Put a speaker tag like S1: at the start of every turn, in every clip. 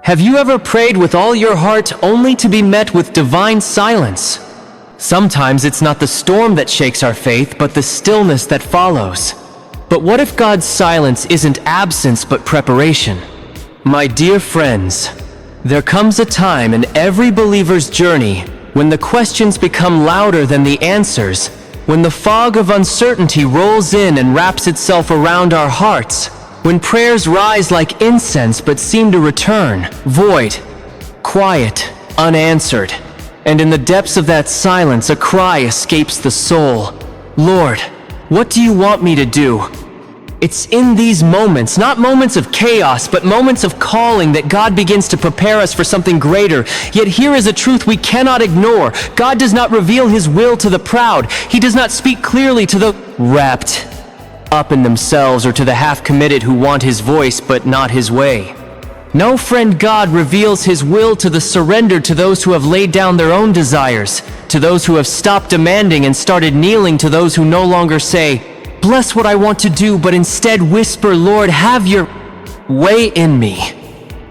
S1: Have you ever prayed with all your heart only to be met with divine silence? Sometimes it's not the storm that shakes our faith, but the stillness that follows. But what if God's silence isn't absence but preparation? My dear friends, there comes a time in every believer's journey when the questions become louder than the answers, when the fog of uncertainty rolls in and wraps itself around our hearts, when prayers rise like incense but seem to return, void, quiet, unanswered. And in the depths of that silence, a cry escapes the soul. Lord, what do you want me to do? It's in these moments, not moments of chaos, but moments of calling, that God begins to prepare us for something greater. Yet here is a truth we cannot ignore. God does not reveal his will to the proud. He does not speak clearly to the wrapped up in themselves or to the half-committed who want his voice but not his way. No, friend, God reveals his will to the surrendered, to those who have laid down their own desires, to those who have stopped demanding and started kneeling, to those who no longer say, "Bless what I want to do," but instead whisper, "Lord, have your way in me."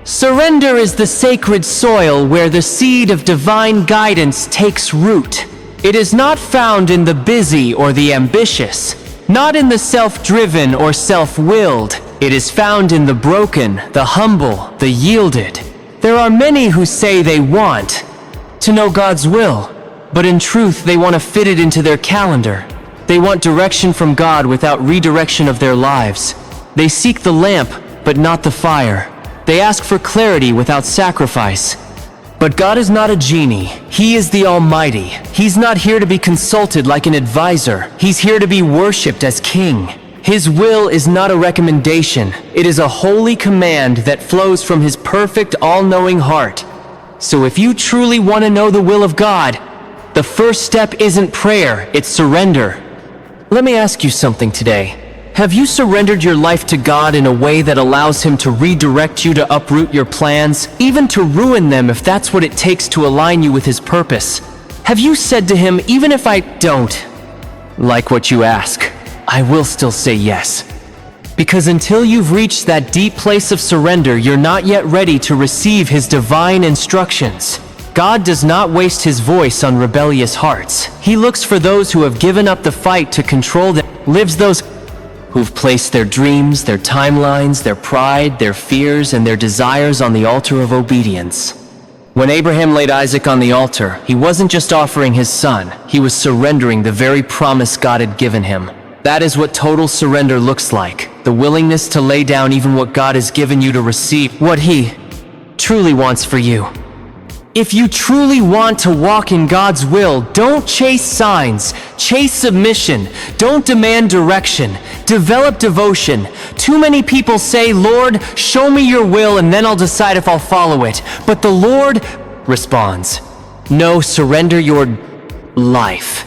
S1: Surrender is the sacred soil where the seed of divine guidance takes root. It is not found in the busy or the ambitious, not in the self-driven or self-willed. It is found in the broken, the humble, the yielded. There are many who say they want to know God's will, but in truth they want to fit it into their calendar. They want direction from God without redirection of their lives. They seek the lamp, but not the fire. They ask for clarity without sacrifice. But God is not a genie. He is the Almighty. He's not here to be consulted like an advisor. He's here to be worshipped as King. His will is not a recommendation. It is a holy command that flows from his perfect, all-knowing heart. So if you truly want to know the will of God, the first step isn't prayer, it's surrender. Let me ask you something today. Have you surrendered your life to God in a way that allows him to redirect you to uproot your plans, even to ruin them if that's what it takes to align you with his purpose? Have you said to him, even if I don't like what you ask, I will still say yes? Because until you've reached that deep place of surrender, you're not yet ready to receive his divine instructions. God does not waste his voice on rebellious hearts. He looks for those who have given up the fight to control them, lives those who've placed their dreams, their timelines, their pride, their fears, and their desires on the altar of obedience. When Abraham laid Isaac on the altar, he wasn't just offering his son, he was surrendering the very promise God had given him. That is what total surrender looks like, the willingness to lay down even what God has given you to receive what he truly wants for you. If you truly want to walk in God's will, don't chase signs, chase submission. Don't demand direction, develop devotion. Too many people say, "Lord, show me your will and then I'll decide if I'll follow it." But the Lord responds, "No, surrender your life,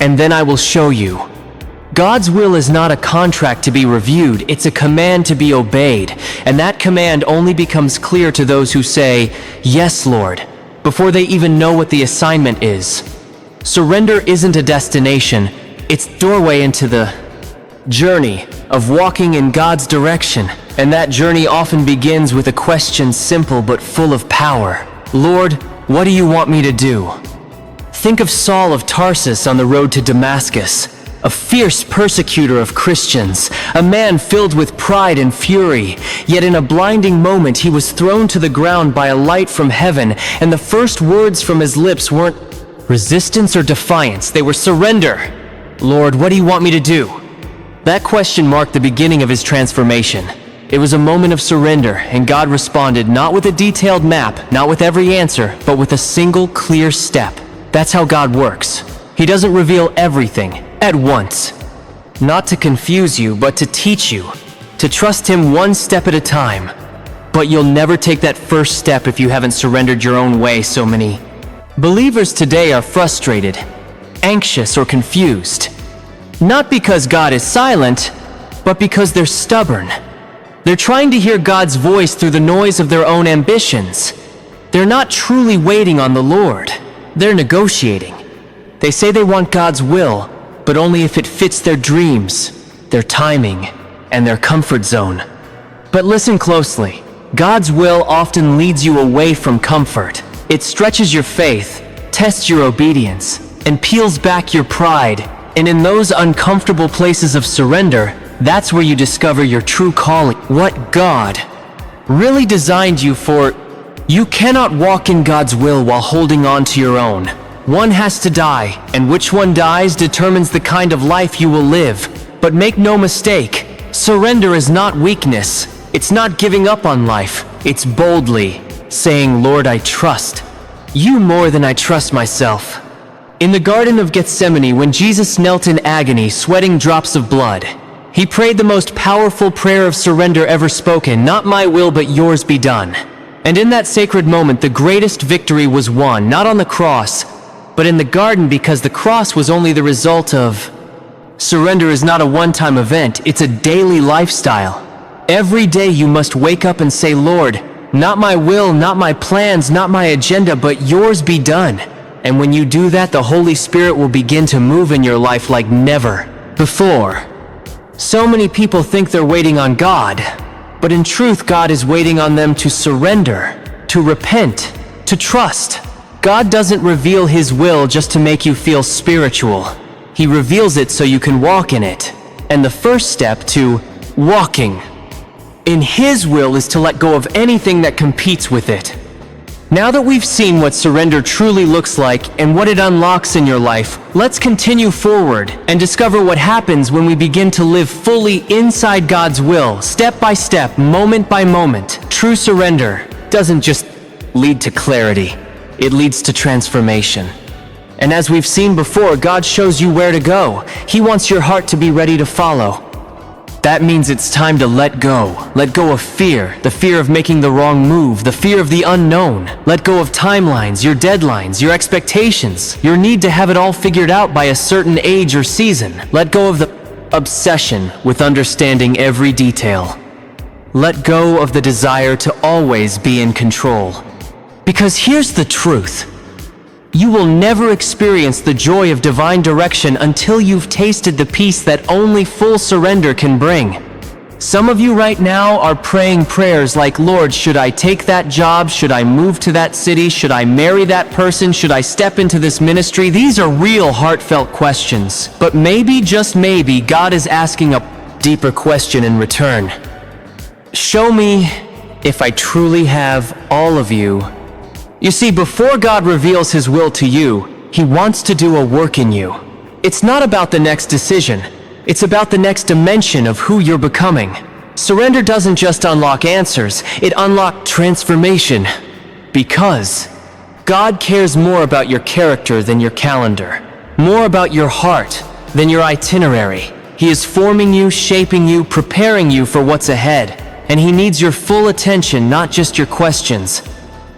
S1: and then I will show you." God's will is not a contract to be reviewed, it's a command to be obeyed. And that command only becomes clear to those who say, "Yes, Lord," before they even know what the assignment is. Surrender isn't a destination, it's the doorway into the journey of walking in God's direction. And that journey often begins with a question simple but full of power. Lord, what do you want me to do? Think of Saul of Tarsus on the road to Damascus. A fierce persecutor of Christians, a man filled with pride and fury. Yet in a blinding moment he was thrown to the ground by a light from heaven, and the first words from his lips weren't resistance or defiance, they were surrender. Lord, what do you want me to do? That question marked the beginning of his transformation. It was a moment of surrender, and God responded not with a detailed map, not with every answer, but with a single clear step. That's how God works. He doesn't reveal everything at once. Not to confuse you, but to teach you, to trust him one step at a time. But you'll never take that first step if you haven't surrendered your own way. So many believers today are frustrated, anxious, or confused. Not because God is silent, but because they're stubborn. They're trying to hear God's voice through the noise of their own ambitions. They're not truly waiting on the Lord. They're negotiating. They say they want God's will, but only if it fits their dreams, their timing, and their comfort zone. But listen closely. God's will often leads you away from comfort. It stretches your faith, tests your obedience, and peels back your pride. And in those uncomfortable places of surrender, that's where you discover your true calling, what God really designed you for. You cannot walk in God's will while holding on to your own. One has to die, and which one dies determines the kind of life you will live. But make no mistake, surrender is not weakness. It's not giving up on life. It's boldly saying, Lord, I trust you more than I trust myself. In the Garden of Gethsemane, when Jesus knelt in agony, sweating drops of blood, he prayed the most powerful prayer of surrender ever spoken, not my will but yours be done. And in that sacred moment, the greatest victory was won, not on the cross, but in the garden, because the cross was only the result of... Surrender is not a one-time event, it's a daily lifestyle. Every day you must wake up and say, Lord, not my will, not my plans, not my agenda, but yours be done. And when you do that, the Holy Spirit will begin to move in your life like never before. So many people think they're waiting on God, but in truth, God is waiting on them to surrender, to repent, to trust. God doesn't reveal His will just to make you feel spiritual. He reveals it so you can walk in it. And the first step to walking in His will is to let go of anything that competes with it. Now that we've seen what surrender truly looks like and what it unlocks in your life, let's continue forward and discover what happens when we begin to live fully inside God's will, step by step, moment by moment. True surrender doesn't just lead to clarity, it leads to transformation. And as we've seen before, God shows you where to go. He wants your heart to be ready to follow. That means it's time to let go. Let go of fear, the fear of making the wrong move, the fear of the unknown. Let go of timelines, your deadlines, your expectations, your need to have it all figured out by a certain age or season. Let go of the obsession with understanding every detail. Let go of the desire to always be in control. Because here's the truth. You will never experience the joy of divine direction until you've tasted the peace that only full surrender can bring. Some of you right now are praying prayers like, Lord, should I take that job? Should I move to that city? Should I marry that person? Should I step into this ministry? These are real heartfelt questions. But maybe, just maybe, God is asking a deeper question in return. Show me if I truly have all of you. You see, before God reveals His will to you, He wants to do a work in you. It's not about the next decision. It's about the next dimension of who you're becoming. Surrender doesn't just unlock answers, it unlocks transformation. Because God cares more about your character than your calendar, more about your heart than your itinerary. He is forming you, shaping you, preparing you for what's ahead. And He needs your full attention, not just your questions.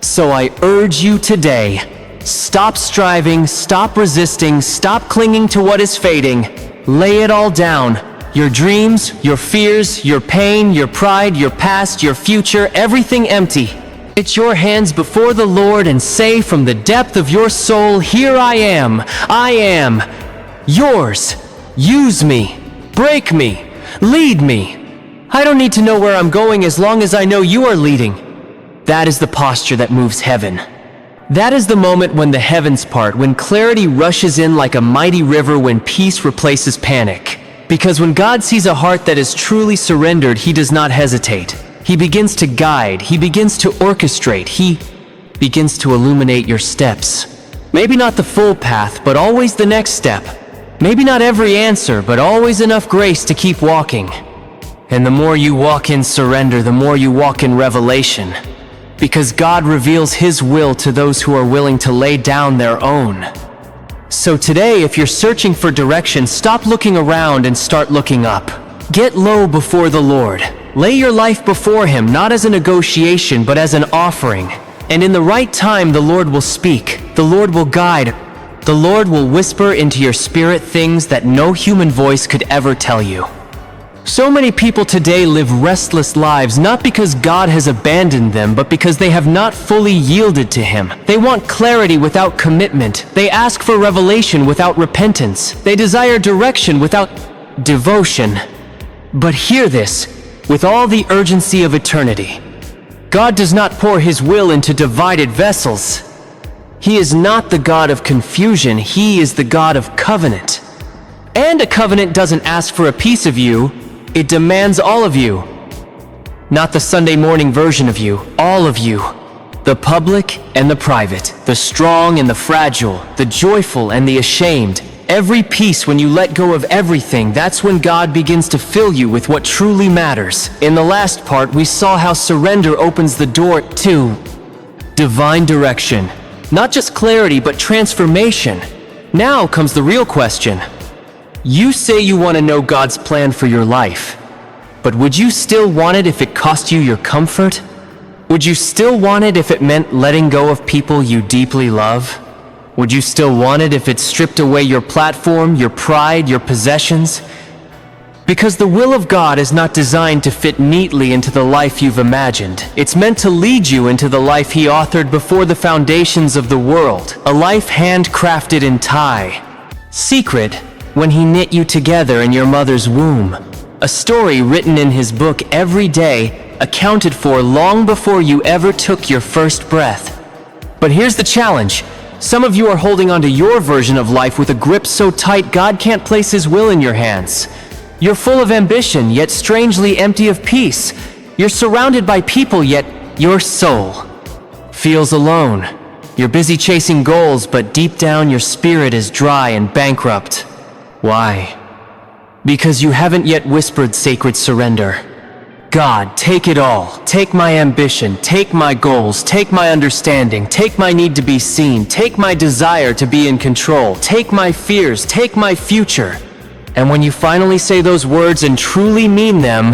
S1: So I urge you today, stop striving, stop resisting, stop clinging to what is fading. Lay it all down. Your dreams, your fears, your pain, your pride, your past, your future, everything empty. It's your hands before the Lord and say from the depth of your soul, here I am yours. Use me, break me, lead me. I don't need to know where I'm going as long as I know you are leading. That is the posture that moves heaven. That is the moment when the heavens part, when clarity rushes in like a mighty river, when peace replaces panic. Because when God sees a heart that is truly surrendered, He does not hesitate. He begins to guide, He begins to orchestrate, He begins to illuminate your steps. Maybe not the full path, but always the next step. Maybe not every answer, but always enough grace to keep walking. And the more you walk in surrender, the more you walk in revelation. Because God reveals His will to those who are willing to lay down their own. So today, if you're searching for direction, stop looking around and start looking up. Get low before the Lord. Lay your life before Him, not as a negotiation, but as an offering. And in the right time, the Lord will speak. The Lord will guide. The Lord will whisper into your spirit things that no human voice could ever tell you. So many people today live restless lives, not because God has abandoned them, but because they have not fully yielded to Him. They want clarity without commitment. They ask for revelation without repentance. They desire direction without devotion. But hear this, with all the urgency of eternity. God does not pour his will into divided vessels. He is not the God of confusion, he is the God of covenant. And a covenant doesn't ask for a piece of you, it demands all of you. Not the Sunday morning version of you, all of you. The public and the private, the strong and the fragile, the joyful and the ashamed. Every piece, when you let go of everything, that's when God begins to fill you with what truly matters. In the last part, we saw how surrender opens the door to divine direction. Not just clarity, but transformation. Now comes the real question. You say you want to know God's plan for your life, but would you still want it if it cost you your comfort? Would you still want it if it meant letting go of people you deeply love? Would you still want it if it stripped away your platform, your pride, your possessions? Because the will of God is not designed to fit neatly into the life you've imagined. It's meant to lead you into the life He authored before the foundations of the world. A life handcrafted in time. Secret, when He knit you together in your mother's womb. A story written in His book every day, accounted for long before you ever took your first breath. But here's the challenge. Some of you are holding onto your version of life with a grip so tight God can't place His will in your hands. You're full of ambition, yet strangely empty of peace. You're surrounded by people, yet your soul feels alone. You're busy chasing goals, but deep down your spirit is dry and bankrupt. Why? Because you haven't yet whispered sacred surrender. God, take it all. Take my ambition, take my goals, take my understanding, take my need to be seen, take my desire to be in control, take my fears, take my future. And when you finally say those words and truly mean them,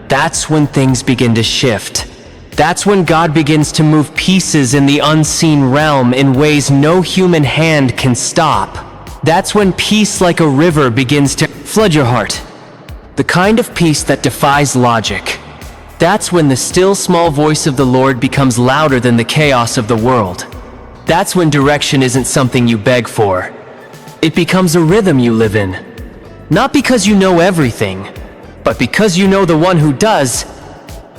S1: that's when things begin to shift. That's when God begins to move pieces in the unseen realm in ways no human hand can stop. That's when peace like a river begins to flood your heart. The kind of peace that defies logic. That's when the still small voice of the Lord becomes louder than the chaos of the world. That's when direction isn't something you beg for. It becomes a rhythm you live in. Not because you know everything, but because you know the one who does.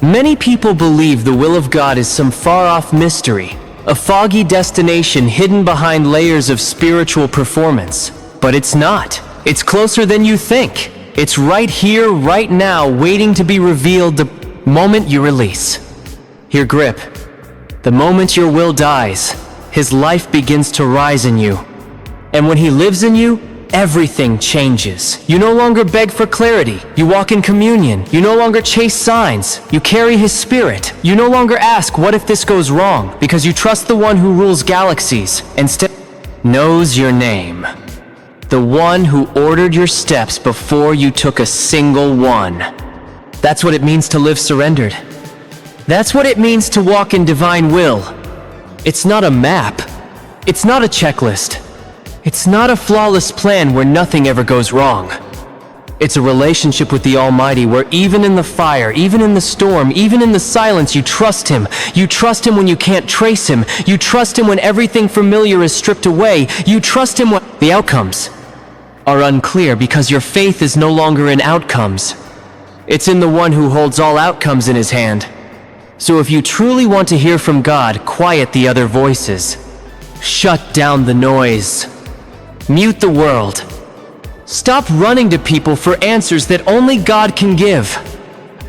S1: Many people believe the will of God is some far-off mystery, a foggy destination hidden behind layers of spiritual performance. But it's not. It's closer than you think. It's right here, right now, waiting to be revealed the moment you release. Here, grip. The moment your will dies, His life begins to rise in you. And when He lives in you, everything changes. You no longer beg for clarity. You walk in communion. You no longer chase signs. You carry His Spirit. You no longer ask, what if this goes wrong? Because you trust the one who rules galaxies and knows your name. The one who ordered your steps before you took a single one. That's what it means to live surrendered. That's what it means to walk in divine will. It's not a map. It's not a checklist. It's not a flawless plan where nothing ever goes wrong. It's a relationship with the Almighty where even in the fire, even in the storm, even in the silence, you trust Him. You trust Him when you can't trace Him. You trust Him when everything familiar is stripped away. You trust Him when the outcomes are unclear because your faith is no longer in outcomes. It's in the one who holds all outcomes in His hand. So if you truly want to hear from God, quiet the other voices. Shut down the noise. Mute the world. Stop running to people for answers that only God can give.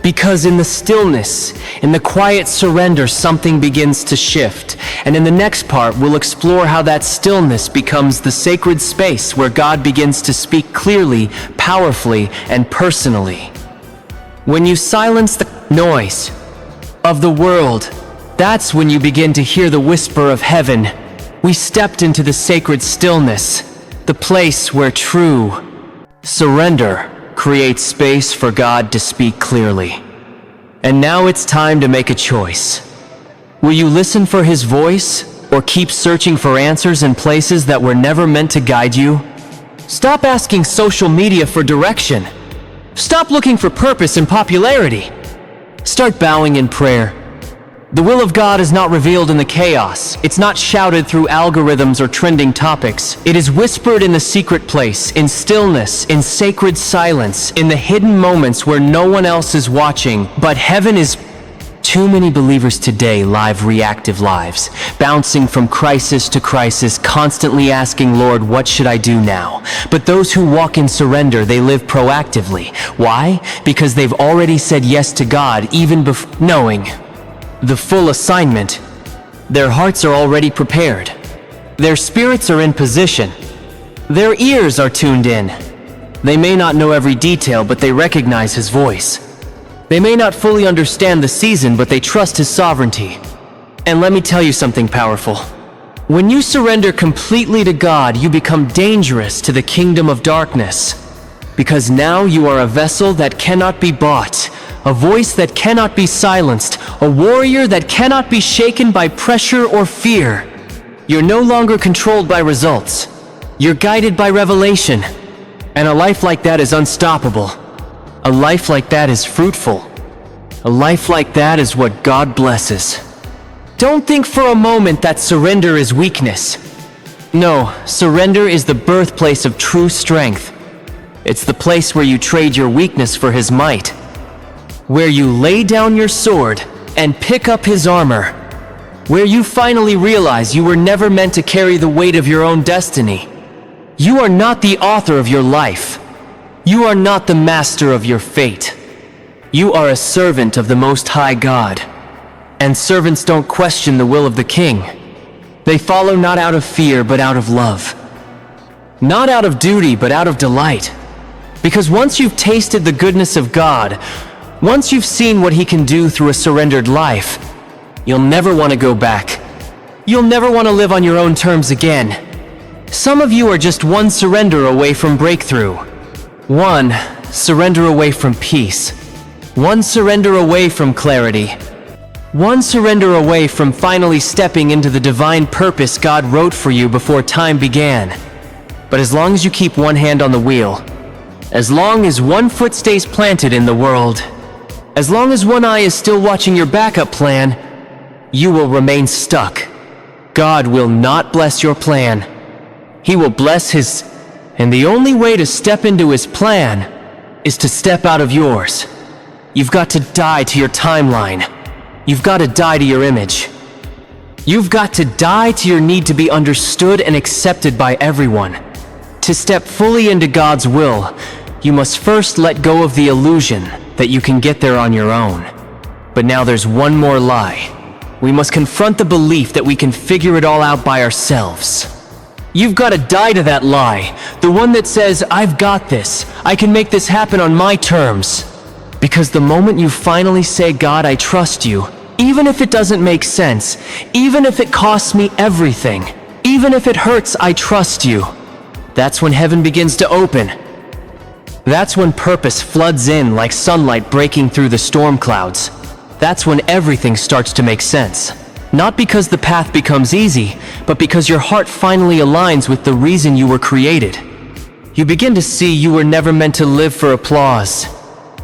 S1: Because in the stillness, in the quiet surrender, something begins to shift. And in the next part, we'll explore how that stillness becomes the sacred space where God begins to speak clearly, powerfully, and personally. When you silence the noise of the world, that's when you begin to hear the whisper of heaven. We stepped into the sacred stillness, the place where true surrender creates space for God to speak clearly. And now it's time to make a choice. Will you listen for His voice, or keep searching for answers in places that were never meant to guide you? Stop asking social media for direction. Stop looking for purpose and popularity. Start bowing in prayer. The will of God is not revealed in the chaos. It's not shouted through algorithms or trending topics. It is whispered in the secret place, in stillness, in sacred silence, in the hidden moments where no one else is watching, but heaven is Too many believers today live reactive lives, bouncing from crisis to crisis, constantly asking, Lord, what should I do now? But those who walk in surrender, they live proactively. Why? Because they've already said yes to God, even before knowing the full assignment. Their hearts are already prepared. Their spirits are in position. Their ears are tuned in. They may not know every detail, but they recognize His voice. They may not fully understand the season, but they trust His sovereignty. And let me tell you something powerful. When you surrender completely to God, you become dangerous to the kingdom of darkness. Because now you are a vessel that cannot be bought, a voice that cannot be silenced, a warrior that cannot be shaken by pressure or fear. You're no longer controlled by results. You're guided by revelation. And a life like that is unstoppable. A life like that is fruitful. A life like that is what God blesses. Don't think for a moment that surrender is weakness. No, surrender is the birthplace of true strength. It's the place where you trade your weakness for His might, where you lay down your sword and pick up His armor, where you finally realize you were never meant to carry the weight of your own destiny. You are not the author of your life. You are not the master of your fate. You are a servant of the Most High God. And servants don't question the will of the King. They follow not out of fear, but out of love. Not out of duty, but out of delight. Because once you've tasted the goodness of God, once you've seen what He can do through a surrendered life, you'll never want to go back. You'll never want to live on your own terms again. Some of you are just one surrender away from breakthrough. One surrender away from peace. One surrender away from clarity. One surrender away from finally stepping into the divine purpose God wrote for you before time began. But as long as you keep one hand on the wheel, as long as one foot stays planted in the world, as long as one eye is still watching your backup plan, you will remain stuck. God will not bless your plan. He will bless His. And the only way to step into His plan is to step out of yours. You've got to die to your timeline. You've got to die to your image. You've got to die to your need to be understood and accepted by everyone. To step fully into God's will, you must first let go of the illusion that you can get there on your own. But now there's one more lie. We must confront the belief that we can figure it all out by ourselves. You've got to die to that lie, the one that says, I've got this, I can make this happen on my terms. Because the moment you finally say, God, I trust you, even if it doesn't make sense, even if it costs me everything, even if it hurts, I trust you, that's when heaven begins to open. That's when purpose floods in like sunlight breaking through the storm clouds. That's when everything starts to make sense. Not because the path becomes easy, but because your heart finally aligns with the reason you were created. You begin to see you were never meant to live for applause.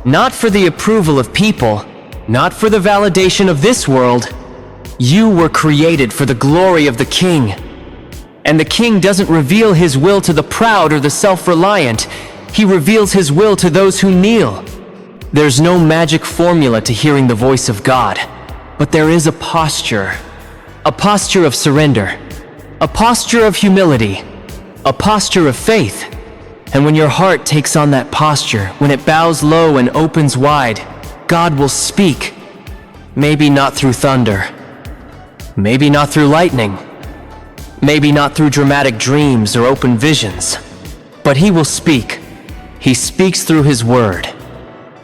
S1: Not for the approval of people, not for the validation of this world. You were created for the glory of the King. And the King doesn't reveal His will to the proud or the self-reliant. He reveals His will to those who kneel. There's no magic formula to hearing the voice of God. But there is a posture of surrender, a posture of humility, a posture of faith. And when your heart takes on that posture, when it bows low and opens wide, God will speak. Maybe not through thunder, maybe not through lightning, maybe not through dramatic dreams or open visions, but He will speak. He speaks through His word,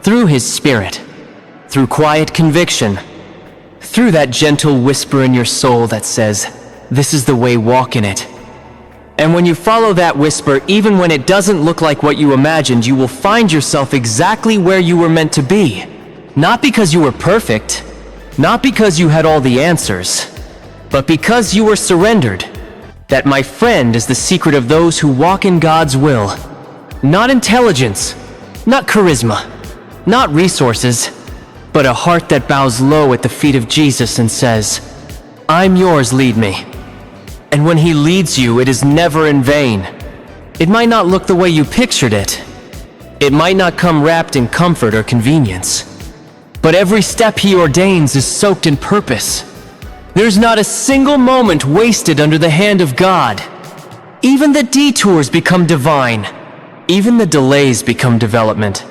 S1: through His Spirit, through quiet conviction, through that gentle whisper in your soul that says, this is the way, walk in it. And when you follow that whisper, even when it doesn't look like what you imagined, you will find yourself exactly where you were meant to be. Not because you were perfect, not because you had all the answers, but because you were surrendered. That, my friend, is the secret of those who walk in God's will. Not intelligence, not charisma, not resources, but a heart that bows low at the feet of Jesus and says, I'm yours, lead me. And when He leads you, it is never in vain. It might not look the way you pictured it. It might not come wrapped in comfort or convenience. but every step he ordains is soaked in purpose. There's not a single moment wasted under the hand of God. Even the detours become divine. Even the delays become development.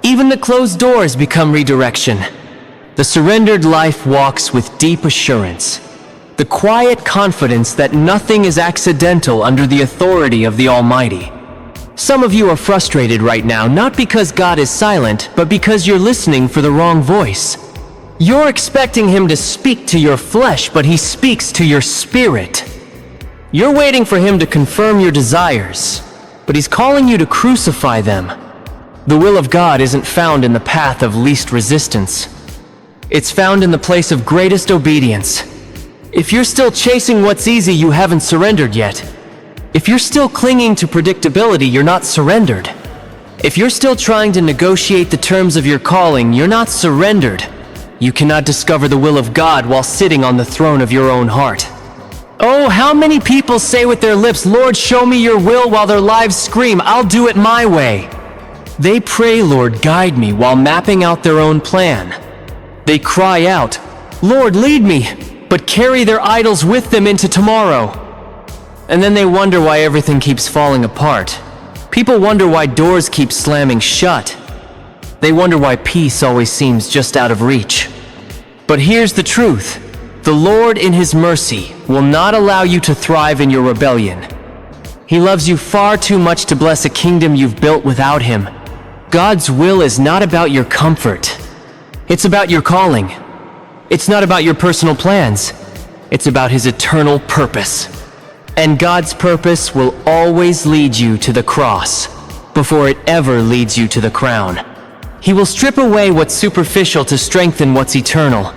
S1: Even the closed doors become redirection. The surrendered life walks with deep assurance, the quiet confidence that nothing is accidental under the authority of the Almighty. Some of you are frustrated right now, not because God is silent, but because you're listening for the wrong voice. You're expecting Him to speak to your flesh, but He speaks to your spirit. You're waiting for Him to confirm your desires, but He's calling you to crucify them. The will of God isn't found in the path of least resistance. It's found in the place of greatest obedience. If you're still chasing what's easy, you haven't surrendered yet. If you're still clinging to predictability, you're not surrendered. If you're still trying to negotiate the terms of your calling, you're not surrendered. You cannot discover the will of God while sitting on the throne of your own heart. Oh, how many people say with their lips, "Lord, show me your will," while their lives scream, "I'll do it my way." They pray, "Lord, guide me," while mapping out their own plan. They cry out, "Lord, lead me," but carry their idols with them into tomorrow. And then they wonder why everything keeps falling apart. People wonder why doors keep slamming shut. They wonder why peace always seems just out of reach. But here's the truth. The Lord in His mercy will not allow you to thrive in your rebellion. He loves you far too much to bless a kingdom you've built without Him. God's will is not about your comfort. It's about your calling. It's not about your personal plans. It's about His eternal purpose. And God's purpose will always lead you to the cross before it ever leads you to the crown. He will strip away what's superficial to strengthen what's eternal.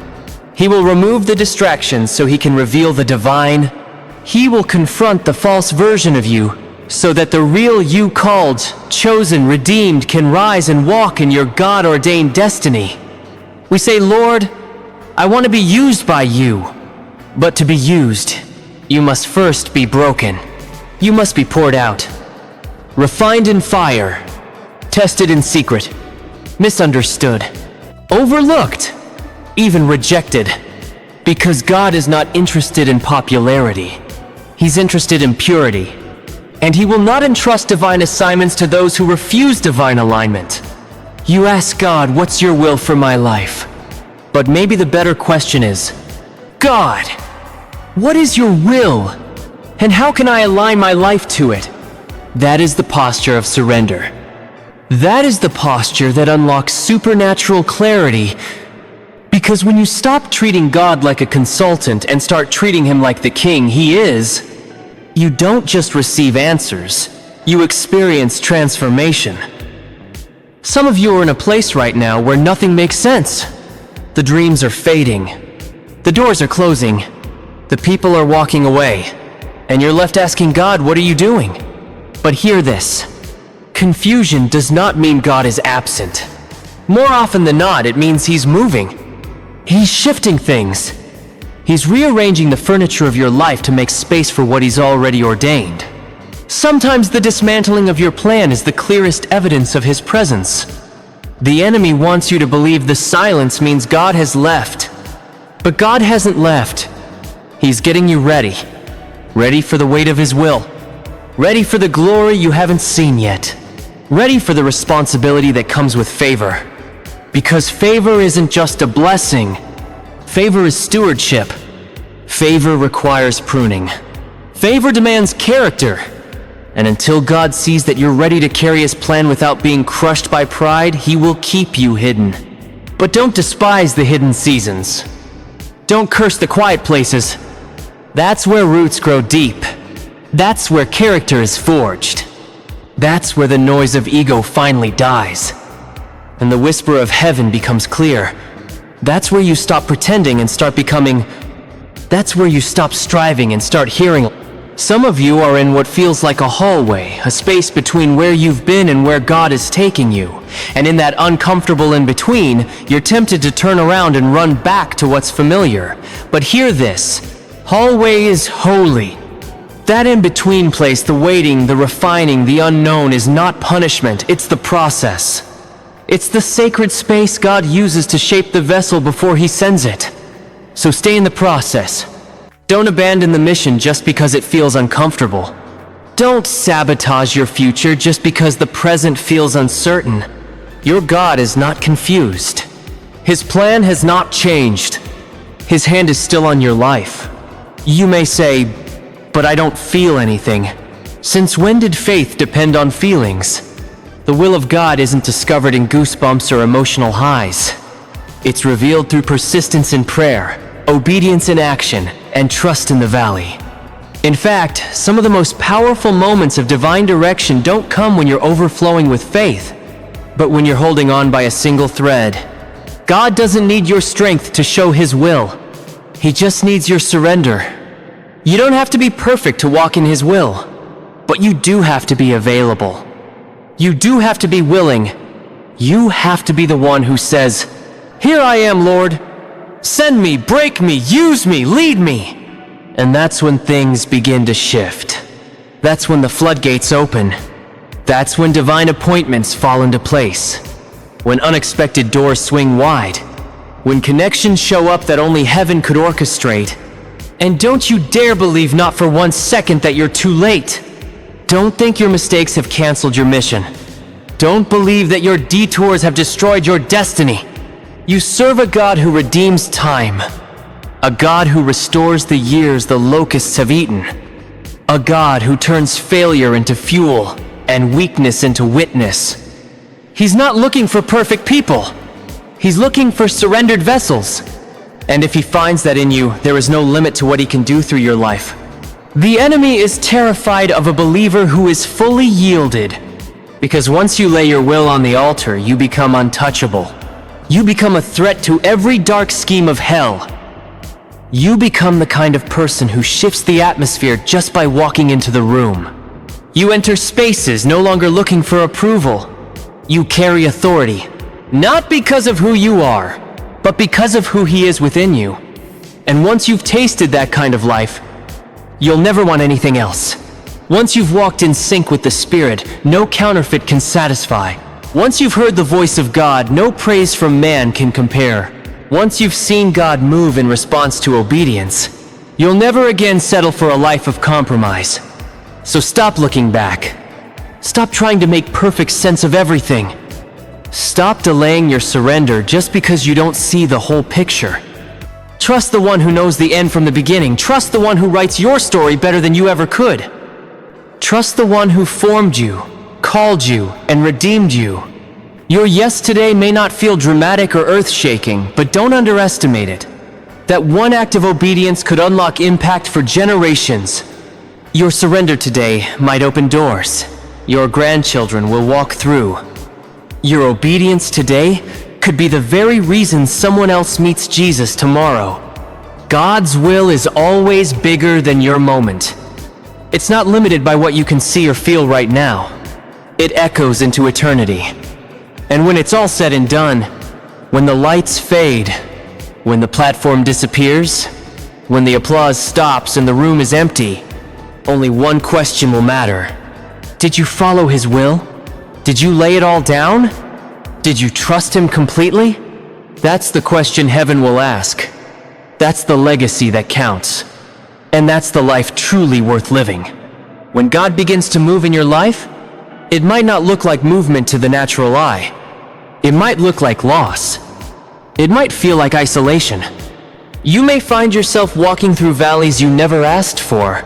S1: He will remove the distractions so He can reveal the divine. He will confront the false version of you so that the real you, called, chosen, redeemed, can rise and walk in your God-ordained destiny. We say, "Lord, I want to be used by you." But to be used, you must first be broken. You must be poured out, refined in fire, tested in secret, misunderstood, overlooked, even rejected. Because God is not interested in popularity. He's interested in purity. And He will not entrust divine assignments to those who refuse divine alignment. You ask God, "What's your will for my life?" But maybe the better question is, "God, what is your will? And how can I align my life to it?" That is the posture of surrender. That is the posture that unlocks supernatural clarity. Because when you stop treating God like a consultant and start treating Him like the King He is, you don't just receive answers, you experience transformation. Some of you are in a place right now where nothing makes sense. The dreams are fading. The doors are closing. The people are walking away. And you're left asking God, "What are you doing?" But hear this. Confusion does not mean God is absent. More often than not, it means He's moving. He's shifting things. He's rearranging the furniture of your life to make space for what He's already ordained. Sometimes the dismantling of your plan is the clearest evidence of His presence. The enemy wants you to believe the silence means God has left. But God hasn't left. He's getting you ready. Ready for the weight of His will. Ready for the glory you haven't seen yet. Ready for the responsibility that comes with favor. Because favor isn't just a blessing. Favor is stewardship. Favor requires pruning. Favor demands character. And until God sees that you're ready to carry His plan without being crushed by pride, He will keep you hidden. But don't despise the hidden seasons. Don't curse the quiet places. That's where roots grow deep. That's where character is forged. That's where the noise of ego finally dies. And the whisper of heaven becomes clear. That's where you stop pretending and start becoming. That's where you stop striving and start hearing. Some of you are in what feels like a hallway, a space between where you've been and where God is taking you. And in that uncomfortable in-between, you're tempted to turn around and run back to what's familiar. But hear this. Hallway is holy. That in-between place, the waiting, the refining, the unknown, is not punishment, it's the process. It's the sacred space God uses to shape the vessel before He sends it. So stay in the process. Don't abandon the mission just because it feels uncomfortable. Don't sabotage your future just because the present feels uncertain. Your God is not confused. His plan has not changed. His hand is still on your life. You may say, "But I don't feel anything." Since when did faith depend on feelings? The will of God isn't discovered in goosebumps or emotional highs. It's revealed through persistence in prayer, obedience in action, and trust in the valley. In fact, some of the most powerful moments of divine direction don't come when you're overflowing with faith, but when you're holding on by a single thread. God doesn't need your strength to show His will. He just needs your surrender. You don't have to be perfect to walk in His will, but you do have to be available. You do have to be willing. You have to be the one who says, "Here I am, Lord. Send me, break me, use me, lead me." And that's when things begin to shift. That's when the floodgates open. That's when divine appointments fall into place. When unexpected doors swing wide. When connections show up that only heaven could orchestrate. And don't you dare believe not for 1 second that you're too late. Don't think your mistakes have canceled your mission. Don't believe that your detours have destroyed your destiny. You serve a God who redeems time. A God who restores the years the locusts have eaten. A God who turns failure into fuel and weakness into witness. He's not looking for perfect people. He's looking for surrendered vessels. And if He finds that in you, there is no limit to what He can do through your life. The enemy is terrified of a believer who is fully yielded, because once you lay your will on the altar, you become untouchable. You become a threat to every dark scheme of hell. You become the kind of person who shifts the atmosphere just by walking into the room. You enter spaces no longer looking for approval. You carry authority, not because of who you are, but because of who He is within you. And once you've tasted that kind of life, you'll never want anything else. Once you've walked in sync with the Spirit, no counterfeit can satisfy. Once you've heard the voice of God, no praise from man can compare. Once you've seen God move in response to obedience, you'll never again settle for a life of compromise. So stop looking back. Stop trying to make perfect sense of everything. Stop delaying your surrender just because you don't see the whole picture. Trust the one who knows the end from the beginning. Trust the one who writes your story better than you ever could. Trust the one who formed you, called you, and redeemed you. Your yes today may not feel dramatic or earth-shaking, but don't underestimate it. That one act of obedience could unlock impact for generations. Your surrender today might open doors. Your grandchildren will walk through. Your obedience today could be the very reason someone else meets Jesus tomorrow. God's will is always bigger than your moment. It's not limited by what you can see or feel right now. It echoes into eternity. And when it's all said and done, when the lights fade, when the platform disappears, when the applause stops and the room is empty, only one question will matter. Did you follow His will? Did you lay it all down? Did you trust Him completely? That's the question heaven will ask. That's the legacy that counts. And that's the life truly worth living. When God begins to move in your life, it might not look like movement to the natural eye. It might look like loss. It might feel like isolation. You may find yourself walking through valleys you never asked for,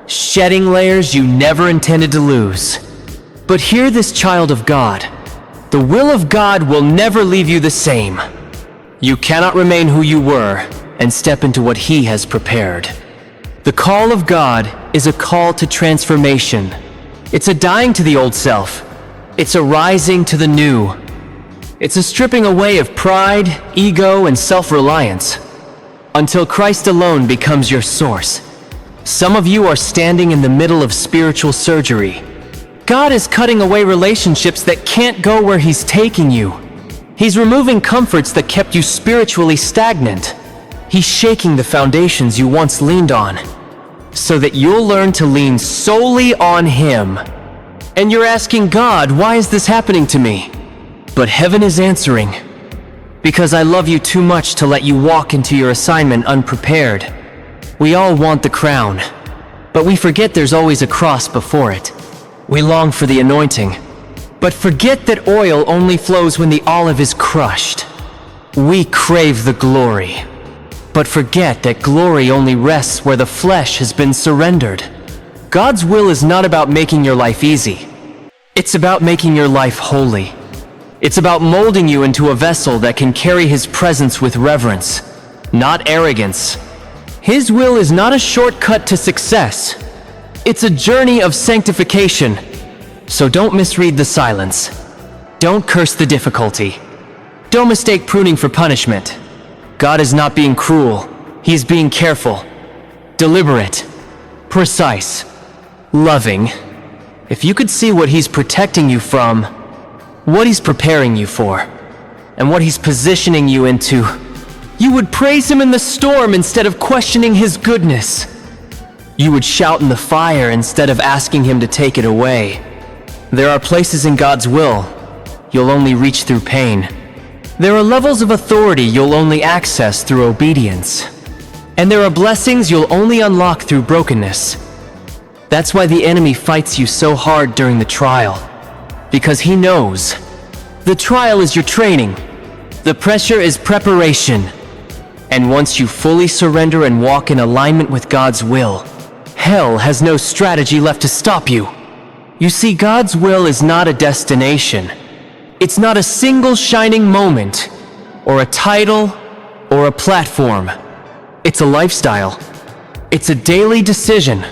S1: shedding layers you never intended to lose. But hear this, child of God. The will of God will never leave you the same. You cannot remain who you were and step into what He has prepared. The call of God is a call to transformation. It's a dying to the old self. It's a rising to the new. It's a stripping away of pride, ego, and self-reliance until Christ alone becomes your source. Some of you are standing in the middle of spiritual surgery. God is cutting away relationships that can't go where He's taking you. He's removing comforts that kept you spiritually stagnant. He's shaking the foundations you once leaned on, so that you'll learn to lean solely on Him. And you're asking God, why is this happening to me? But heaven is answering. Because I love you too much to let you walk into your assignment unprepared. We all want the crown, but we forget there's always a cross before it. We long for the anointing, but forget that oil only flows when the olive is crushed. We crave the glory, but forget that glory only rests where the flesh has been surrendered. God's will is not about making your life easy. It's about making your life holy. It's about molding you into a vessel that can carry His presence with reverence, not arrogance. His will is not a shortcut to success. It's a journey of sanctification. So don't misread the silence. Don't curse the difficulty. Don't mistake pruning for punishment. God is not being cruel. He is being careful, deliberate, precise, loving. If you could see what He's protecting you from, what He's preparing you for, and what He's positioning you into, you would praise Him in the storm instead of questioning His goodness. You would shout in the fire instead of asking Him to take it away. There are places in God's will you'll only reach through pain. There are levels of authority you'll only access through obedience. And there are blessings you'll only unlock through brokenness. That's why the enemy fights you so hard during the trial. Because he knows the trial is your training. The pressure is preparation. And once you fully surrender and walk in alignment with God's will, hell has no strategy left to stop you. You see, God's will is not a destination. It's not a single shining moment, or a title, or a platform. It's a lifestyle. It's a daily decision.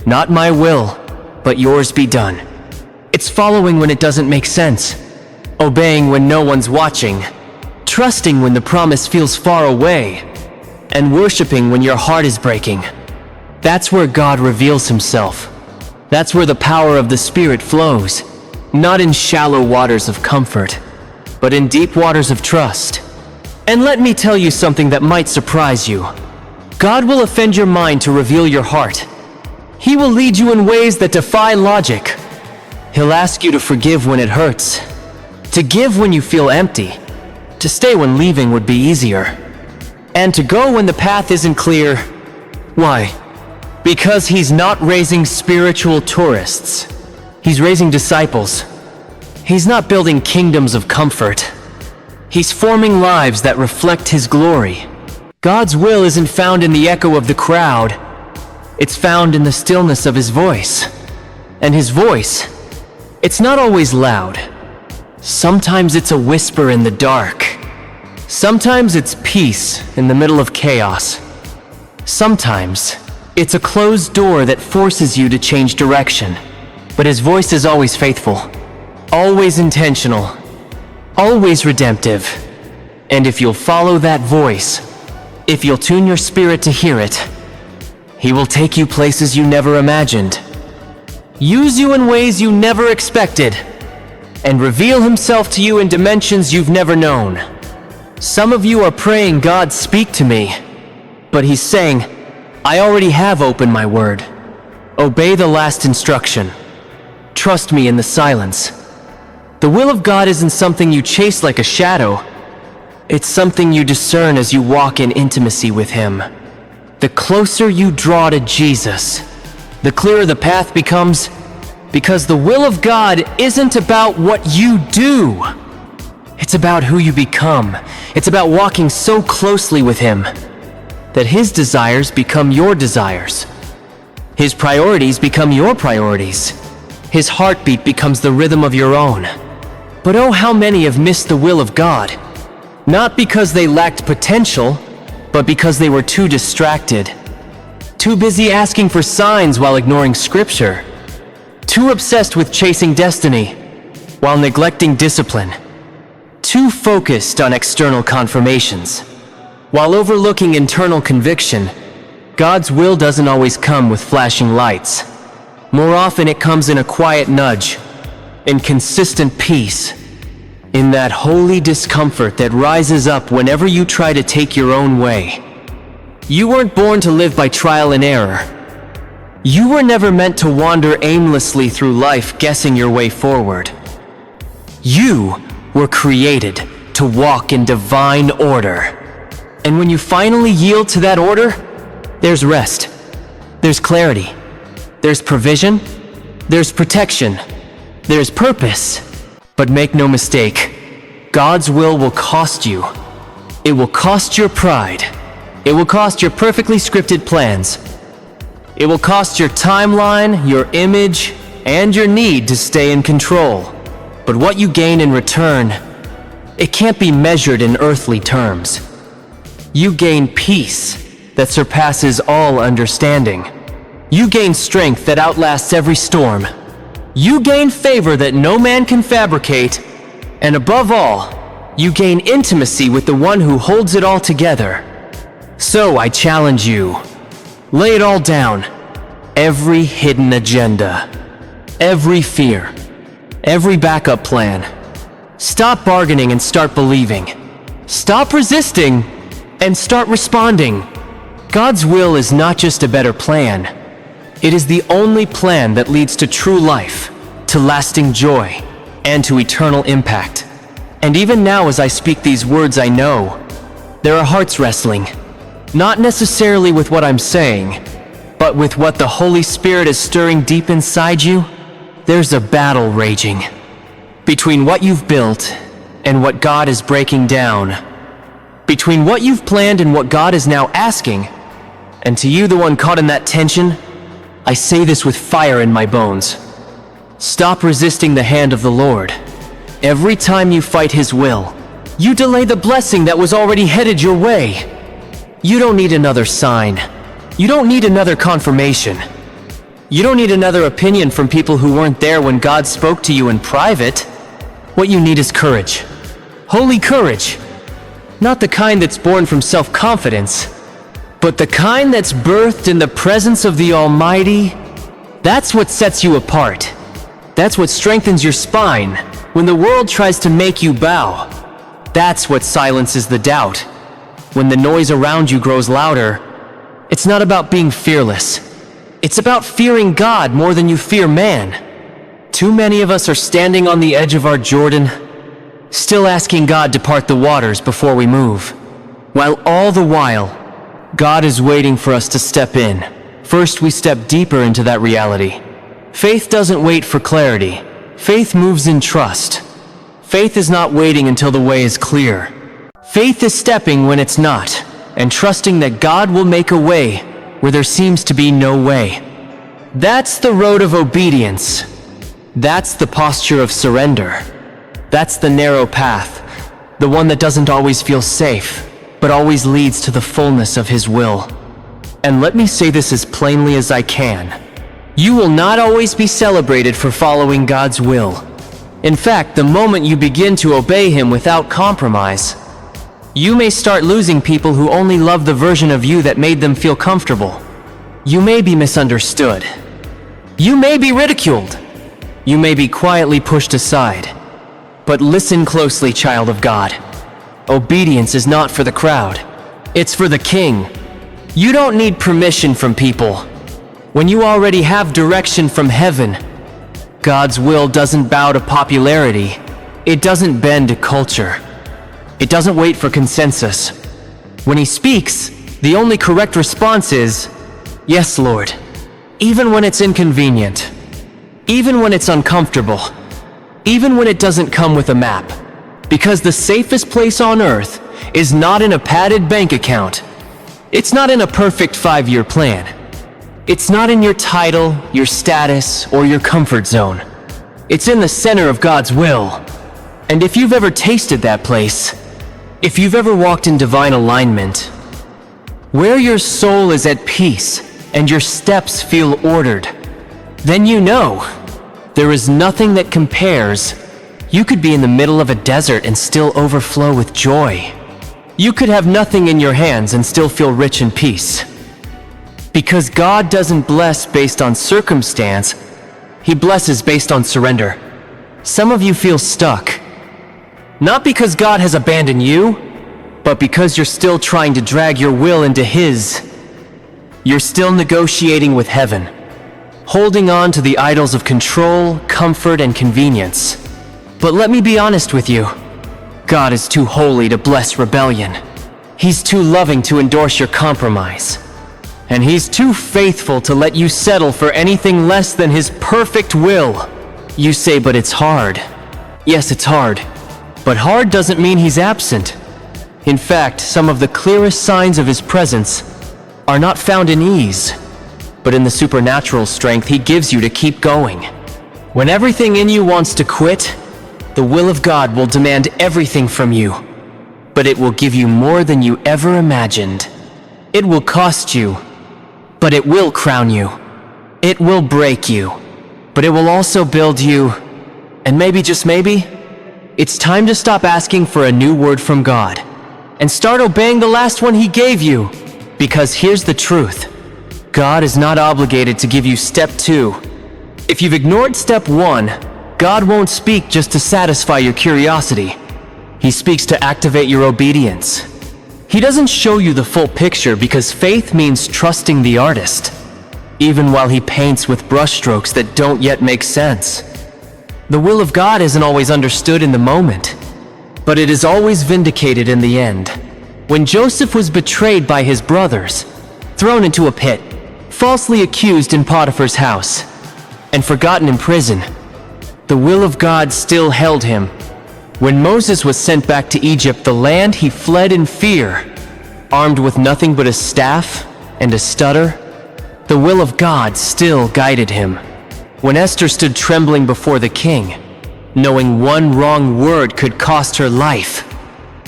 S1: Not my will, but yours be done. It's following when it doesn't make sense, obeying when no one's watching, trusting when the promise feels far away, and worshiping when your heart is breaking. That's where God reveals Himself. That's where the power of the Spirit flows, not in shallow waters of comfort, but in deep waters of trust. And let me tell you something that might surprise you. God will offend your mind to reveal your heart. He will lead you in ways that defy logic. He'll ask you to forgive when it hurts, to give when you feel empty, to stay when leaving would be easier, and to go when the path isn't clear. Why? Because He's not raising spiritual tourists. He's raising disciples. He's not building kingdoms of comfort. He's forming lives that reflect His glory. God's will isn't found in the echo of the crowd. It's found in the stillness of His voice. And His voice, it's not always loud. Sometimes it's a whisper in the dark. Sometimes it's peace in the middle of chaos. Sometimes it's a closed door that forces you to change direction. But His voice is always faithful, always intentional, always redemptive. And if you'll follow that voice, if you'll tune your spirit to hear it, He will take you places you never imagined, use you in ways you never expected, and reveal Himself to you in dimensions you've never known. Some of you are praying, God, speak to me. But He's saying, I already have opened my word. Obey the last instruction. Trust me in the silence. The will of God isn't something you chase like a shadow. It's something you discern as you walk in intimacy with Him. The closer you draw to Jesus, the clearer the path becomes, because the will of God isn't about what you do. It's about who you become. It's about walking so closely with Him that His desires become your desires. His priorities become your priorities. His heartbeat becomes the rhythm of your own. But oh, how many have missed the will of God? Not because they lacked potential, but because they were too distracted. Too busy asking for signs while ignoring Scripture. Too obsessed with chasing destiny while neglecting discipline. Too focused on external confirmations while overlooking internal conviction. God's will doesn't always come with flashing lights. More often it comes in a quiet nudge, in consistent peace, in that holy discomfort that rises up whenever you try to take your own way. You weren't born to live by trial and error. You were never meant to wander aimlessly through life guessing your way forward. You were created to walk in divine order. And when you finally yield to that order, there's rest, there's clarity, there's provision, there's protection, there's purpose. But make no mistake, God's will cost you. It will cost your pride. It will cost your perfectly scripted plans. It will cost your timeline, your image, and your need to stay in control. But what you gain in return, it can't be measured in earthly terms. You gain peace that surpasses all understanding. You gain strength that outlasts every storm. You gain favor that no man can fabricate. And above all, you gain intimacy with the one who holds it all together. So I challenge you, lay it all down. Every hidden agenda, every fear, every backup plan. Stop bargaining and start believing. Stop resisting and start responding. God's will is not just a better plan. It is the only plan that leads to true life, to lasting joy, and to eternal impact. And even now as I speak these words, I know there are hearts wrestling, not necessarily with what I'm saying, but with what the Holy Spirit is stirring deep inside you. There's a battle raging between what you've built and what God is breaking down, between what you've planned and what God is now asking. And to you, the one caught in that tension, I say this with fire in my bones. Stop resisting the hand of the Lord. Every time you fight His will, you delay the blessing that was already headed your way. You don't need another sign. You don't need another confirmation. You don't need another opinion from people who weren't there when God spoke to you in private. What you need is courage. Holy courage. Not the kind that's born from self-confidence, but the kind that's birthed in the presence of the Almighty. That's what sets you apart. That's what strengthens your spine when the world tries to make you bow. That's what silences the doubt. When the noise around you grows louder, it's not about being fearless. It's about fearing God more than you fear man. Too many of us are standing on the edge of our Jordan, still asking God to part the waters before we move, while all the while, God is waiting for us to step in. First, we step deeper into that reality. Faith doesn't wait for clarity. Faith moves in trust. Faith is not waiting until the way is clear. Faith is stepping when it's not, and trusting that God will make a way where there seems to be no way. That's the road of obedience. That's the posture of surrender. That's the narrow path, the one that doesn't always feel safe, but always leads to the fullness of His will. And let me say this as plainly as I can. You will not always be celebrated for following God's will. In fact, the moment you begin to obey Him without compromise, you may start losing people who only love the version of you that made them feel comfortable. You may be misunderstood. You may be ridiculed. You may be quietly pushed aside. But listen closely, child of God. Obedience is not for the crowd. It's for the King. You don't need permission from people. When you already have direction from heaven, God's will doesn't bow to popularity. It doesn't bend to culture. It doesn't wait for consensus. When He speaks, the only correct response is, "Yes, Lord," even when it's inconvenient, even when it's uncomfortable, even when it doesn't come with a map. Because the safest place on earth is not in a padded bank account. It's not in a perfect 5-year plan. It's not in your title, your status, or your comfort zone. It's in the center of God's will. And if you've ever tasted that place, if you've ever walked in divine alignment, where your soul is at peace and your steps feel ordered, then you know there is nothing that compares. You could be in the middle of a desert and still overflow with joy. You could have nothing in your hands and still feel rich in peace. Because God doesn't bless based on circumstance, He blesses based on surrender. Some of you feel stuck. Not because God has abandoned you, but because you're still trying to drag your will into His. You're still negotiating with heaven, holding on to the idols of control, comfort, and convenience. But let me be honest with you. God is too holy to bless rebellion. He's too loving to endorse your compromise. And He's too faithful to let you settle for anything less than His perfect will. You say, but it's hard. Yes, it's hard. But hard doesn't mean He's absent. In fact, some of the clearest signs of His presence are not found in ease, but in the supernatural strength He gives you to keep going. When everything in you wants to quit, the will of God will demand everything from you, but it will give you more than you ever imagined. It will cost you, but it will crown you. It will break you, but it will also build you. And maybe, just maybe, it's time to stop asking for a new word from God and start obeying the last one He gave you. Because here's the truth. God is not obligated to give you step 2. If you've ignored step 1, God won't speak just to satisfy your curiosity. He speaks to activate your obedience. He doesn't show you the full picture because faith means trusting the artist, even while he paints with brushstrokes that don't yet make sense. The will of God isn't always understood in the moment, but it is always vindicated in the end. When Joseph was betrayed by his brothers, thrown into a pit, falsely accused in Potiphar's house, and forgotten in prison, the will of God still held him. When Moses was sent back to Egypt, the land he fled in fear, armed with nothing but a staff and a stutter, the will of God still guided him. When Esther stood trembling before the king, knowing one wrong word could cost her life,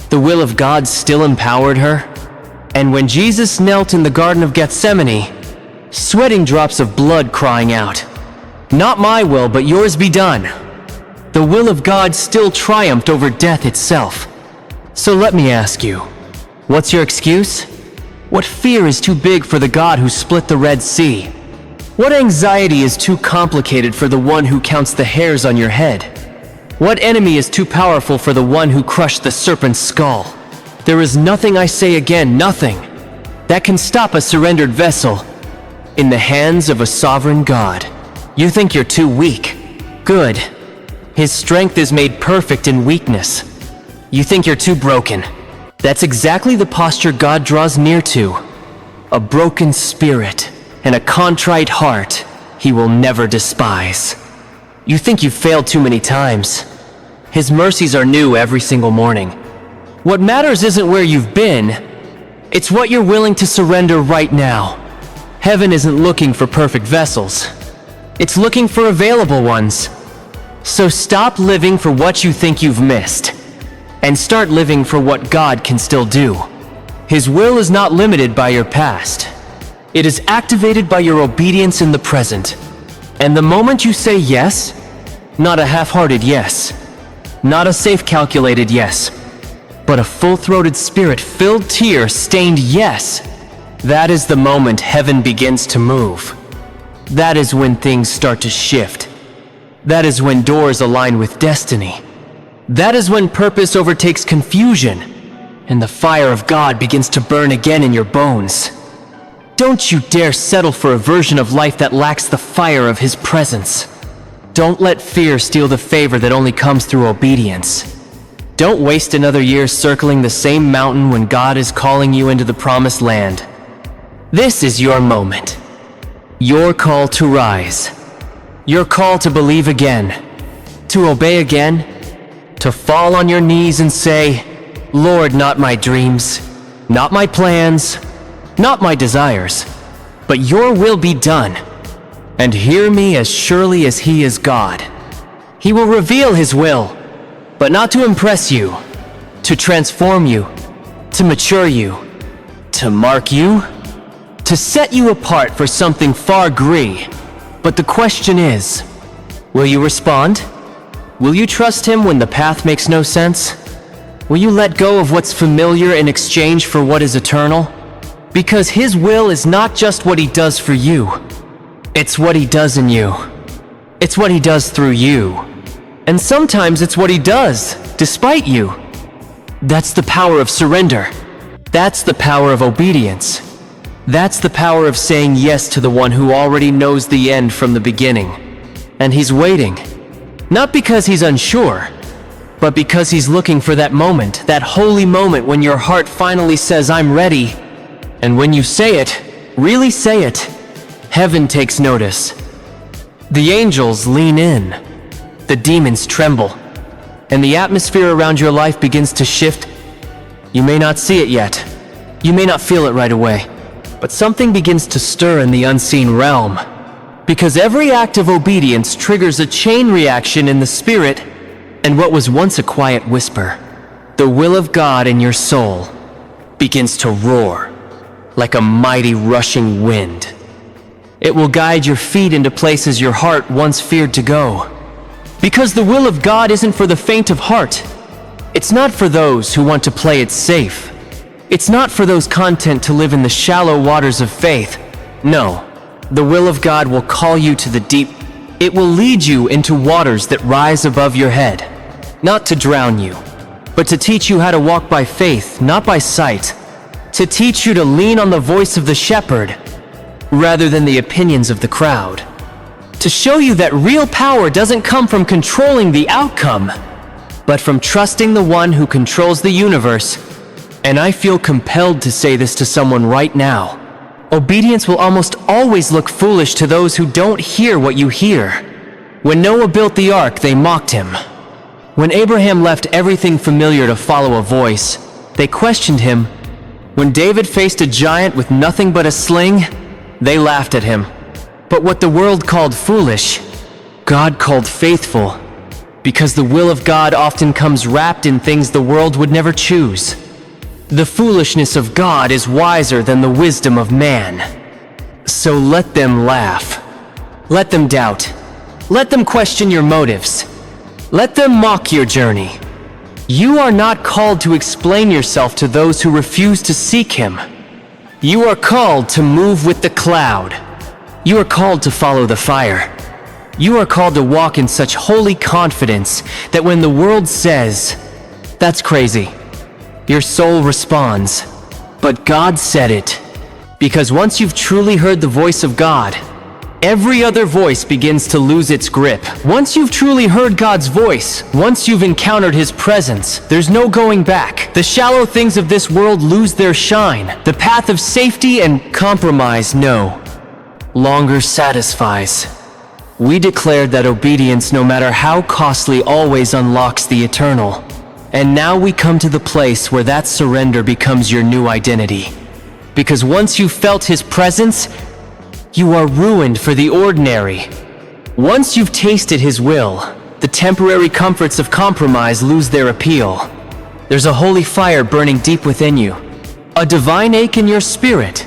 S1: the will of God still empowered her. And when Jesus knelt in the Garden of Gethsemane, sweating drops of blood crying out, "Not my will, but yours be done," the will of God still triumphed over death itself. So let me ask you, what's your excuse? What fear is too big for the God who split the Red Sea? What anxiety is too complicated for the one who counts the hairs on your head? What enemy is too powerful for the one who crushed the serpent's skull? There is nothing, I say again, nothing, that can stop a surrendered vessel in the hands of a sovereign God. You think you're too weak. Good. His strength is made perfect in weakness. You think you're too broken. That's exactly the posture God draws near to. A broken spirit and a contrite heart He will never despise. You think you've failed too many times. His mercies are new every single morning. What matters isn't where you've been, it's what you're willing to surrender right now. Heaven isn't looking for perfect vessels. It's looking for available ones. So stop living for what you think you've missed, and start living for what God can still do. His will is not limited by your past. It is activated by your obedience in the present. And the moment you say yes, not a half-hearted yes, not a safe calculated yes, but a full-throated spirit-filled tear-stained yes, that is the moment heaven begins to move. That is when things start to shift. That is when doors align with destiny. That is when purpose overtakes confusion, and the fire of God begins to burn again in your bones. Don't you dare settle for a version of life that lacks the fire of His presence. Don't let fear steal the favor that only comes through obedience. Don't waste another year circling the same mountain when God is calling you into the promised land. This is your moment. Your call to rise. Your call to believe again. To obey again. To fall on your knees and say, "Lord, not my dreams, not my plans, not my desires, but your will be done. And hear me as surely as He is God." He will reveal His will, but not to impress you, to transform you, to mature you, to mark you, to set you apart for something far greater. But the question is, will you respond? Will you trust Him when the path makes no sense? Will you let go of what's familiar in exchange for what is eternal? Because His will is not just what He does for you. It's what He does in you. It's what He does through you. And sometimes it's what He does, despite you. That's the power of surrender. That's the power of obedience. That's the power of saying yes to the one who already knows the end from the beginning. And He's waiting. Not because He's unsure, but because He's looking for that moment, that holy moment when your heart finally says, I'm ready. And when you say it, really say it, heaven takes notice. The angels lean in, the demons tremble, and the atmosphere around your life begins to shift. You may not see it yet, you may not feel it right away, but something begins to stir in the unseen realm. Because every act of obedience triggers a chain reaction in the spirit, and what was once a quiet whisper, the will of God in your soul, begins to roar like a mighty rushing wind. It will guide your feet into places your heart once feared to go. Because the will of God isn't for the faint of heart. It's not for those who want to play it safe. It's not for those content to live in the shallow waters of faith. No, the will of God will call you to the deep. It will lead you into waters that rise above your head. Not to drown you, but to teach you how to walk by faith, not by sight. To teach you to lean on the voice of the shepherd, rather than the opinions of the crowd. To show you that real power doesn't come from controlling the outcome, but from trusting the one who controls the universe. And I feel compelled to say this to someone right now. Obedience will almost always look foolish to those who don't hear what you hear. When Noah built the ark, they mocked him. When Abraham left everything familiar to follow a voice, they questioned him. When David faced a giant with nothing but a sling, they laughed at him. But what the world called foolish, God called faithful, because the will of God often comes wrapped in things the world would never choose. The foolishness of God is wiser than the wisdom of man. So let them laugh. Let them doubt. Let them question your motives. Let them mock your journey. You are not called to explain yourself to those who refuse to seek Him. You are called to move with the cloud. You are called to follow the fire. You are called to walk in such holy confidence that when the world says, "That's crazy," your soul responds, "But God said it." Because once you've truly heard the voice of God, every other voice begins to lose its grip. Once you've truly heard God's voice, once you've encountered His presence, there's no going back. The shallow things of this world lose their shine. The path of safety and compromise no longer satisfies. We declared that obedience, no matter how costly, always unlocks the eternal. And now we come to the place where that surrender becomes your new identity. Because once you've felt His presence, you are ruined for the ordinary. Once you've tasted His will, the temporary comforts of compromise lose their appeal. There's a holy fire burning deep within you, a divine ache in your spirit,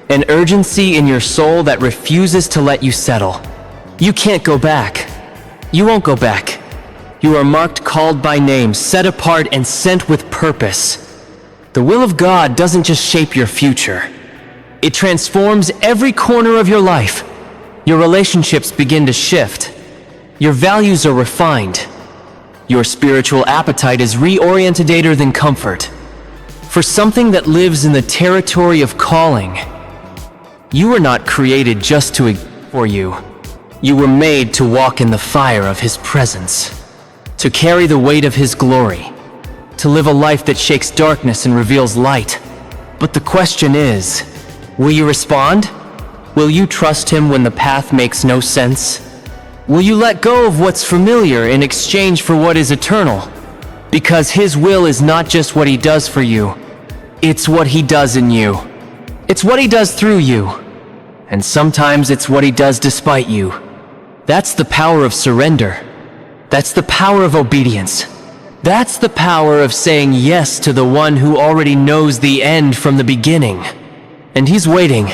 S1: an urgency in your soul that refuses to let you settle. You can't go back. You won't go back. You are marked, called by name, set apart, and sent with purpose. The will of God doesn't just shape your future. It transforms every corner of your life. Your relationships begin to shift. Your values are refined. Your spiritual appetite is reoriented greater than comfort. For something that lives in the territory of calling. You were not created just to exist for you. You were made to walk in the fire of His presence, to carry the weight of His glory, to live a life that shakes darkness and reveals light. But the question is, will you respond? Will you trust Him when the path makes no sense? Will you let go of what's familiar in exchange for what is eternal? Because His will is not just what He does for you, it's what He does in you. It's what He does through you. And sometimes it's what He does despite you. That's the power of surrender. That's the power of obedience. That's the power of saying yes to the one who already knows the end from the beginning. And He's waiting.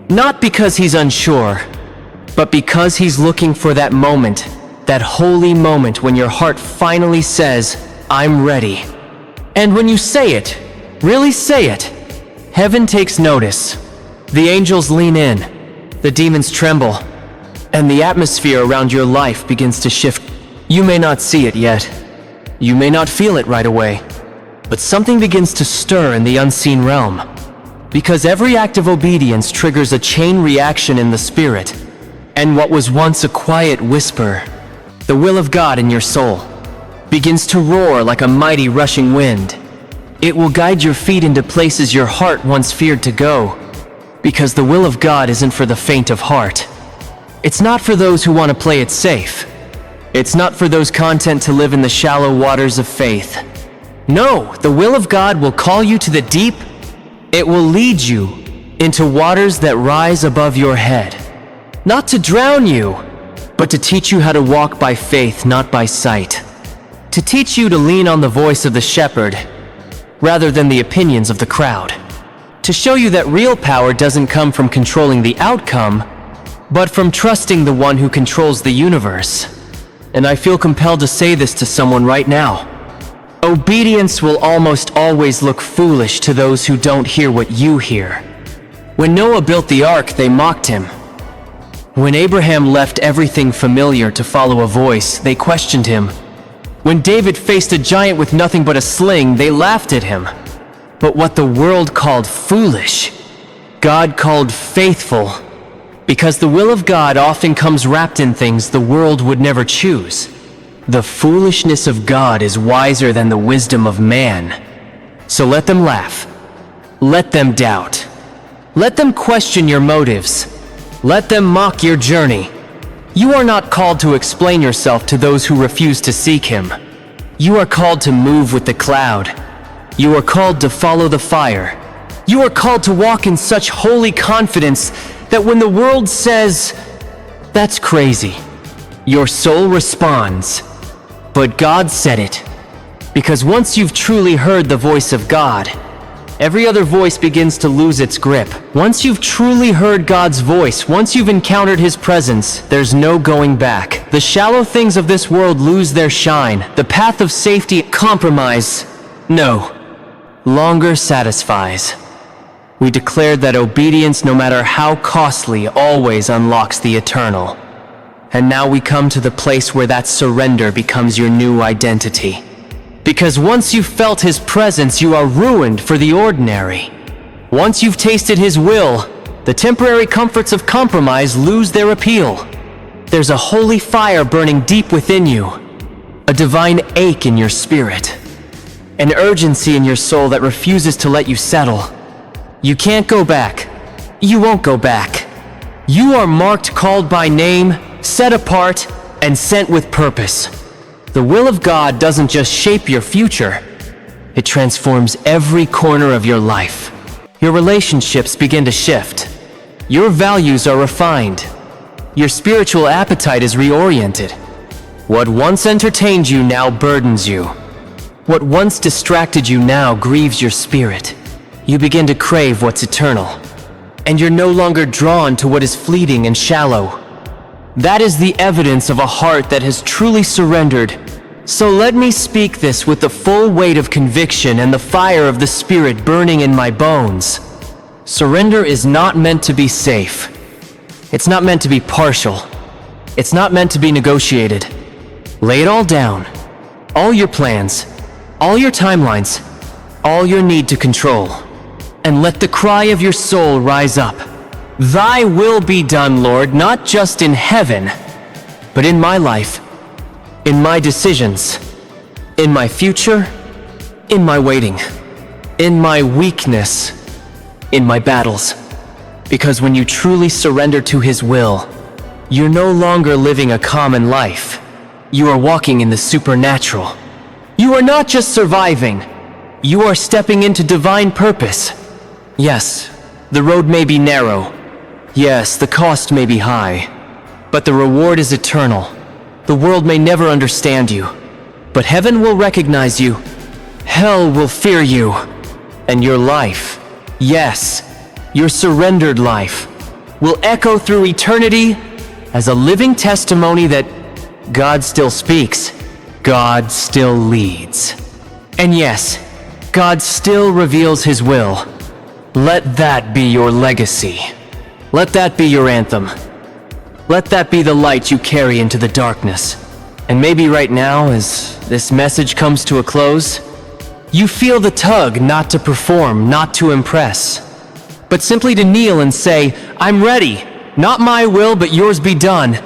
S1: Not because He's unsure, but because He's looking for that moment, that holy moment when your heart finally says, "I'm ready." And when you say it, really say it, heaven takes notice. The angels lean in, the demons tremble, and the atmosphere around your life begins to shift. You may not see it yet. You may not feel it right away, but something begins to stir in the unseen realm. Because every act of obedience triggers a chain reaction in the spirit, and what was once a quiet whisper, the will of God in your soul, begins to roar like a mighty rushing wind. It will guide your feet into places your heart once feared to go, because the will of God isn't for the faint of heart. It's not for those who want to play it safe. It's not for those content to live in the shallow waters of faith. No, the will of God will call you to the deep. It will lead you into waters that rise above your head. Not to drown you, but to teach you how to walk by faith, not by sight. To teach you to lean on the voice of the shepherd, rather than the opinions of the crowd. To show you that real power doesn't come from controlling the outcome, but from trusting the one who controls the universe. And I feel compelled to say this to someone right now. Obedience will almost always look foolish to those who don't hear what you hear. When Noah built the ark, they mocked him. When Abraham left everything familiar to follow a voice, they questioned him. When David faced a giant with nothing but a sling, they laughed at him. But what the world called foolish, God called faithful, because the will of God often comes wrapped in things the world would never choose. The foolishness of God is wiser than the wisdom of man. So let them laugh. Let them doubt. Let them question your motives. Let them mock your journey. You are not called to explain yourself to those who refuse to seek Him. You are called to move with the cloud. You are called to follow the fire. You are called to walk in such holy confidence that when the world says, "That's crazy," your soul responds, "But God said it." Because once you've truly heard the voice of God, every other voice begins to lose its grip. Once you've truly heard God's voice, once you've encountered His presence, there's no going back. The shallow things of this world lose their shine. The path of safety, compromise, no longer satisfies. We declared that obedience, no matter how costly, always unlocks the eternal. And now we come to the place where that surrender becomes your new identity. Because once you've felt His presence, you are ruined for the ordinary. Once you've tasted His will, the temporary comforts of compromise lose their appeal. There's a holy fire burning deep within you, a divine ache in your spirit, an urgency in your soul that refuses to let you settle. You can't go back. You won't go back. You are marked, called by name, set apart, and sent with purpose. The will of God doesn't just shape your future, it transforms every corner of your life. Your relationships begin to shift. Your values are refined. Your spiritual appetite is reoriented. What once entertained you now burdens you. What once distracted you now grieves your spirit. You begin to crave what's eternal, and you're no longer drawn to what is fleeting and shallow. That is the evidence of a heart that has truly surrendered. So let me speak this with the full weight of conviction and the fire of the Spirit burning in my bones. Surrender is not meant to be safe. It's not meant to be partial. It's not meant to be negotiated. Lay it all down. All your plans, all your timelines, all your need to control. And let the cry of your soul rise up. Thy will be done, Lord, not just in heaven, but in my life, in my decisions, in my future, in my waiting, in my weakness, in my battles. Because when you truly surrender to His will, you're no longer living a common life. You are walking in the supernatural. You are not just surviving. You are stepping into divine purpose. Yes, the road may be narrow. Yes, the cost may be high. But the reward is eternal. The world may never understand you, but heaven will recognize you. Hell will fear you. And your life, yes, your surrendered life, will echo through eternity as a living testimony that God still speaks, God still leads. And yes, God still reveals His will. Let that be your legacy. Let that be your anthem. Let that be the light you carry into the darkness. And maybe right now, as this message comes to a close, you feel the tug not to perform, not to impress, but simply to kneel and say, I'm ready. Not my will, but yours be done.